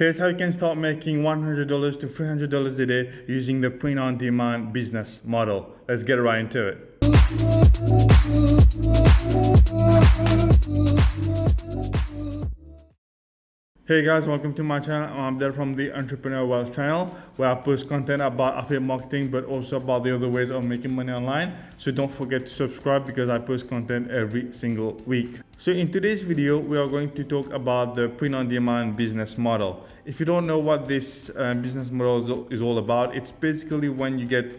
Here's how you can start making $100 to $300 a day using the print-on-demand business model. Let's get right into it. Hey guys, welcome to my channel. I'm there from the Entrepreneur Wealth channel, where I post content about affiliate marketing but also about the other ways of making money online. So don't forget to subscribe because I post content every single week. So in today's video, we are going to talk about the print-on-demand business model. If you don't know what this business model is all about, it's basically when you get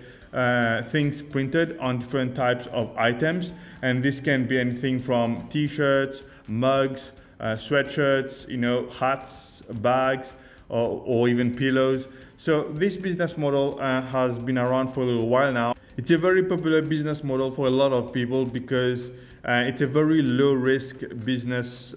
things printed on different types of items, and this can be anything from t-shirts, mugs, sweatshirts, hats, bags, or even pillows. So this business model has been around for a little while now. It's a very popular business model for a lot of people because it's a very low risk business,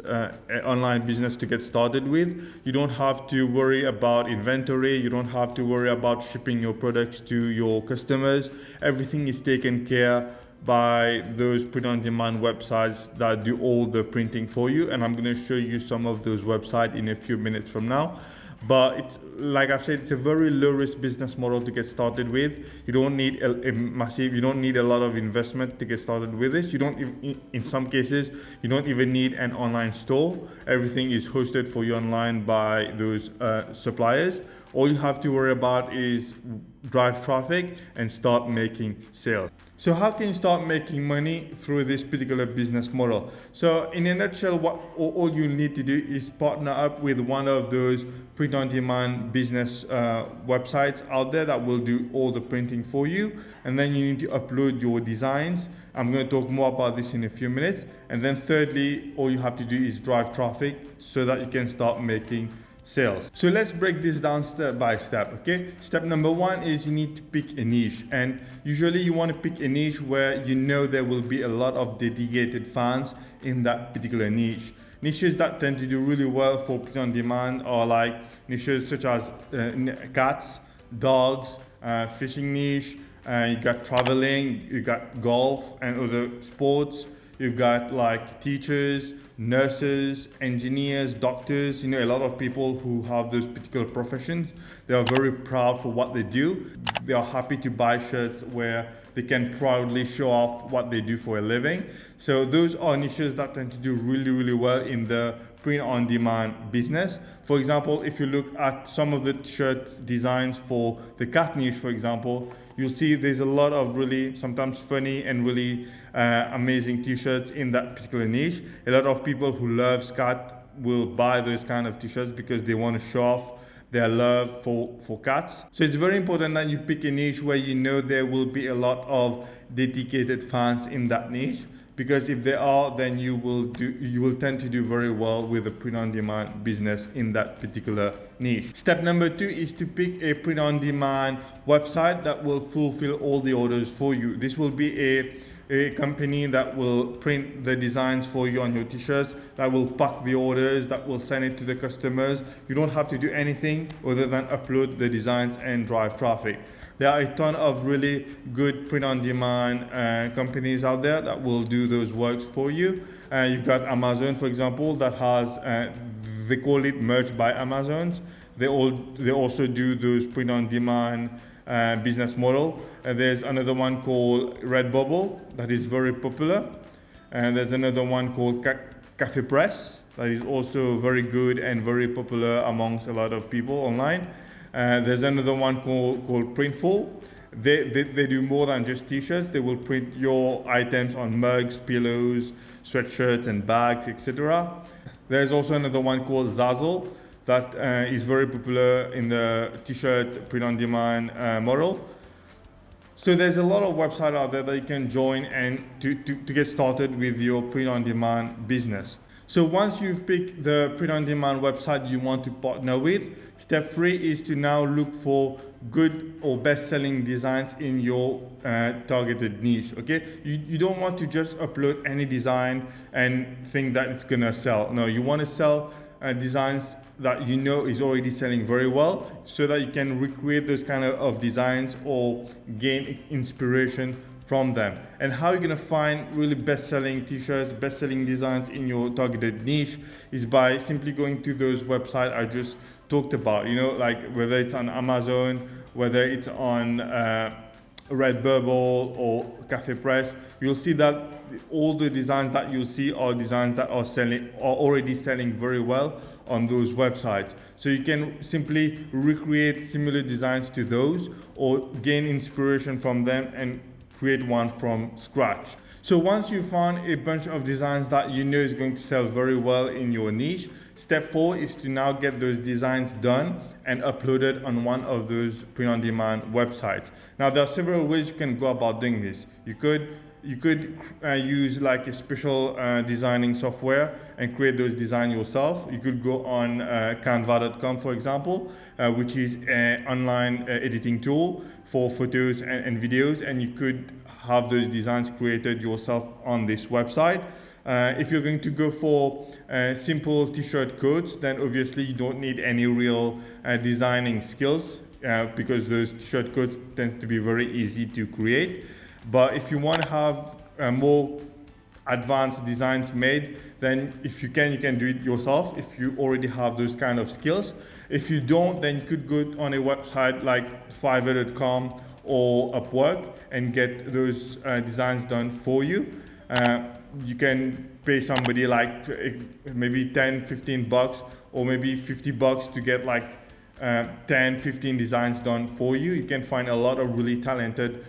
online business to get started with. You don't have to worry about inventory. You don't have to worry about shipping your products to your customers. Everything is taken care by those print-on-demand websites that do all the printing for you, and I'm going to show you some of those websites in a few minutes from now. But it's, like I've said, it's a very low-risk business model to get started with. You don't need you don't need a lot of investment to get started with this. You don't, in some cases, you don't even need an online store. Everything is hosted for you online by those suppliers. All you have to worry about is drive traffic and start making sales. So how can you start making money through this particular business model? So in a nutshell, what all you need to do is partner up with one of those print-on-demand business websites out there that will do all the printing for you. And then you need to upload your designs. I'm going to talk more about this in a few minutes. And then thirdly, all you have to do is drive traffic so that you can start making sales. So let's break this down step by step, okay? Step number one is you need to pick a niche, and usually you want to pick a niche where you know there will be a lot of dedicated fans in that particular niche. Niches that tend to do really well for print on demand are like niches such as cats, dogs, fishing niche, you got traveling, you got golf and other sports, you've got like teachers, nurses, engineers, doctors, a lot of people who have those particular professions. They are very proud for what they do. They are happy to buy shirts where they can proudly show off what they do for a living. So those are niches that tend to do really, really well in the print-on-demand business. For example, if you look at some of the shirt designs for the cat niche, for example, you'll see there's a lot of really sometimes funny and really amazing t-shirts in that particular niche. A lot of people who love cat will buy those kind of t-shirts because they want to show off their love for cats. So it's very important that you pick a niche where you know there will be a lot of dedicated fans in that niche, because if there are, then you will tend to do very well with the print-on-demand business in that particular niche. Step number two is to pick a print-on-demand website that will fulfill all the orders for you. This will be a company that will print the designs for you on your t-shirts, that will pack the orders, that will send it to the customers. You don't have to do anything other than upload the designs and drive traffic. There are a ton of really good print-on-demand companies out there that will do those works for you. You've got Amazon, for example, that has, they call it merch by Amazons. They also do those print-on-demand business model. There's another one called Redbubble that is very popular. And there's another one called Cafe Press that is also very good and very popular amongst a lot of people online. There's another one called Printful. They do more than just t-shirts. They will print your items on mugs, pillows, sweatshirts and bags, etc. There's also another one called Zazzle that is very popular in the t-shirt print-on-demand model. So there's a lot of websites out there that you can join and to get started with your print-on-demand business. So once you've picked the print-on-demand website you want to partner with, step three is to now look for good or best-selling designs in your targeted niche. Okay, you don't want to just upload any design and think that it's gonna sell. No, you want to sell designs that you know is already selling very well, so that you can recreate those kind of designs or gain inspiration from them. And how you're gonna find really best-selling t-shirts, best-selling designs in your targeted niche is by simply going to those websites I just talked about, you know, like whether it's on Amazon, whether it's on Redbubble or Cafe Press, you'll see that all the designs that you'll see are designs that are already selling very well on those websites. So you can simply recreate similar designs to those or gain inspiration from them and create one from scratch. So once you found a bunch of designs that you know is going to sell very well in your niche, step 4 is to now get those designs done and uploaded on one of those print-on-demand websites. Now there are several ways you can go about doing this. You could use like a special designing software and create those designs yourself. You could go on canva.com, for example, which is an online editing tool for photos and videos, and you could have those designs created yourself on this website. If you're going to go for simple t-shirt codes, then obviously you don't need any real designing skills because those t-shirt codes tend to be very easy to create. But if you want to have more advanced designs made, then if you can do it yourself if you already have those kind of skills. If you don't, then you could go on a website like fiverr.com or Upwork and get those designs done for you. You can pay somebody like maybe 10, 15 bucks or maybe 50 bucks to get like 10, 15 designs done for you. You can find a lot of really talented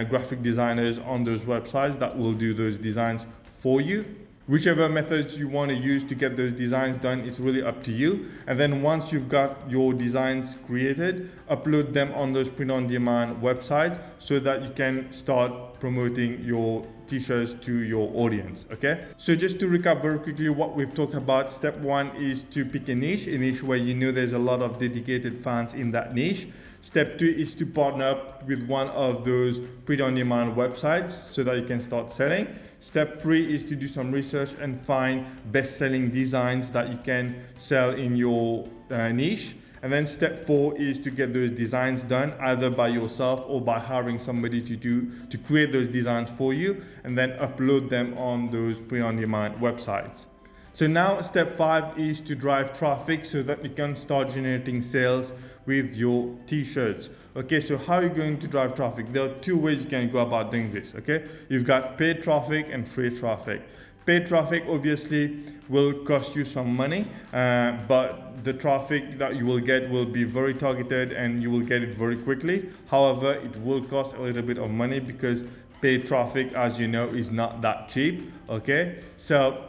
graphic designers on those websites that will do those designs for you. Whichever methods you want to use to get those designs done is really up to you. And then once you've got your designs created, upload them on those print-on-demand websites so that you can start promoting your t-shirts to your audience, okay? So just to recap very quickly what we've talked about, step 1 is to pick a niche where you know there's a lot of dedicated fans in that niche. Step 2 is to partner up with one of those print-on-demand websites so that you can start selling. Step 3 is to do some research and find best-selling designs that you can sell in your niche. And then step 4 is to get those designs done either by yourself or by hiring somebody to create those designs for you and then upload them on those print-on-demand websites. So now step 5 is to drive traffic so that you can start generating sales with your t-shirts. Okay, so how are you going to drive traffic? There are 2 ways you can go about doing this, okay? You've got paid traffic and free traffic. Paid traffic obviously will cost you some money, but the traffic that you will get will be very targeted and you will get it very quickly. However, it will cost a little bit of money because paid traffic, as you know, is not that cheap, okay? So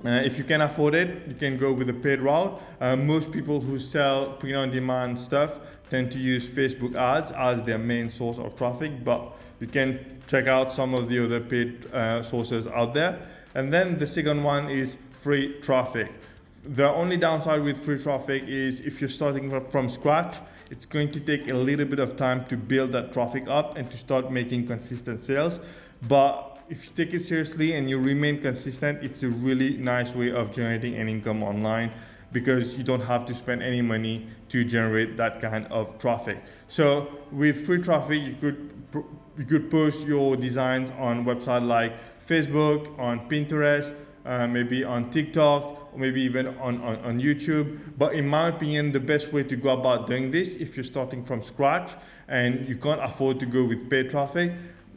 if you can afford it, you can go with the paid route. Most people who sell print-on-demand stuff tend to use Facebook ads as their main source of traffic, but you can check out some of the other paid sources out there. And then the second one is free traffic. The only downside with free traffic is if you're starting from scratch, it's going to take a little bit of time to build that traffic up and to start making consistent sales. But if you take it seriously and you remain consistent, it's a really nice way of generating an income online because you don't have to spend any money to generate that kind of traffic. So with free traffic, you could post your designs on websites like Facebook, on Pinterest, maybe on TikTok, or maybe even on YouTube. But in my opinion, the best way to go about doing this, if you're starting from scratch and you can't afford to go with paid traffic,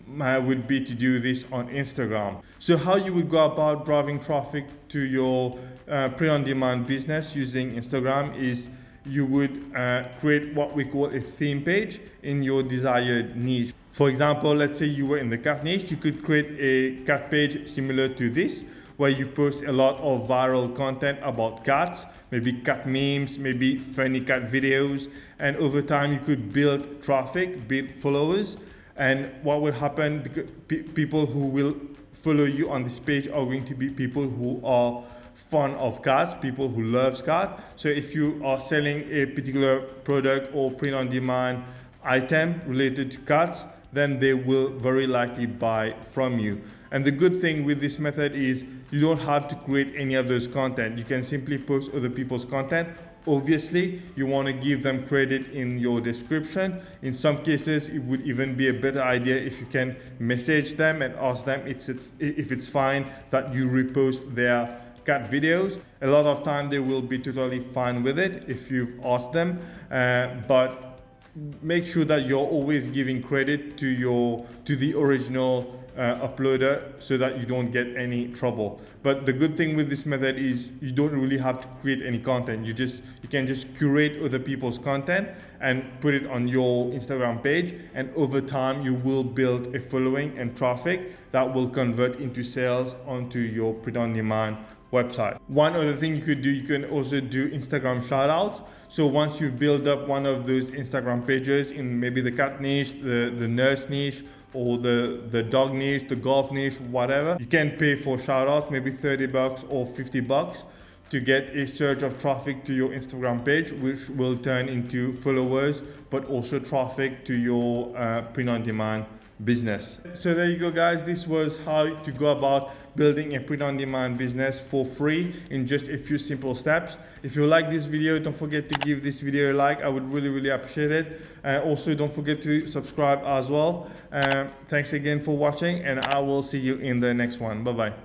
would be to do this on Instagram. So how you would go about driving traffic to your print-on-demand business using Instagram is you would create what we call a theme page in your desired niche. For example, let's say you were in the cat niche, you could create a cat page similar to this, where you post a lot of viral content about cats, maybe cat memes, maybe funny cat videos, and over time you could build traffic, build followers. And what will happen, because people who will follow you on this page are going to be people who are fond of cats, people who love cats. So if you are selling a particular product or print-on-demand item related to cats, then they will very likely buy from you. And the good thing with this method is you don't have to create any of those content. You can simply post other people's content. Obviously, you want to give them credit in your description. In some cases, it would even be a better idea if you can message them and ask them if it's fine that you repost their cat videos. A lot of time they will be totally fine with it if you've asked them, but make sure that you're always giving credit to the original uploader so that you don't get any trouble. But the good thing with this method is you don't really have to create any content. You can just curate other people's content and put it on your Instagram page, and over time you will build a following and traffic that will convert into sales onto your print-on-demand website. One other thing you could do, you can also do Instagram shoutouts. So once you've built up one of those Instagram pages in maybe the cat niche, the nurse niche, or the dog niche, the golf niche, whatever, you can pay for shoutouts, maybe 30 bucks or 50 bucks to get a surge of traffic to your Instagram page, which will turn into followers, but also traffic to your print-on-demand business. So there you go, guys. This was how to go about building a print-on-demand business for free in just a few simple steps. If you like this video, don't forget to give this video a like. I would really appreciate it. Also, don't forget to subscribe as well. Thanks again for watching, and I will see you in the next one. Bye bye.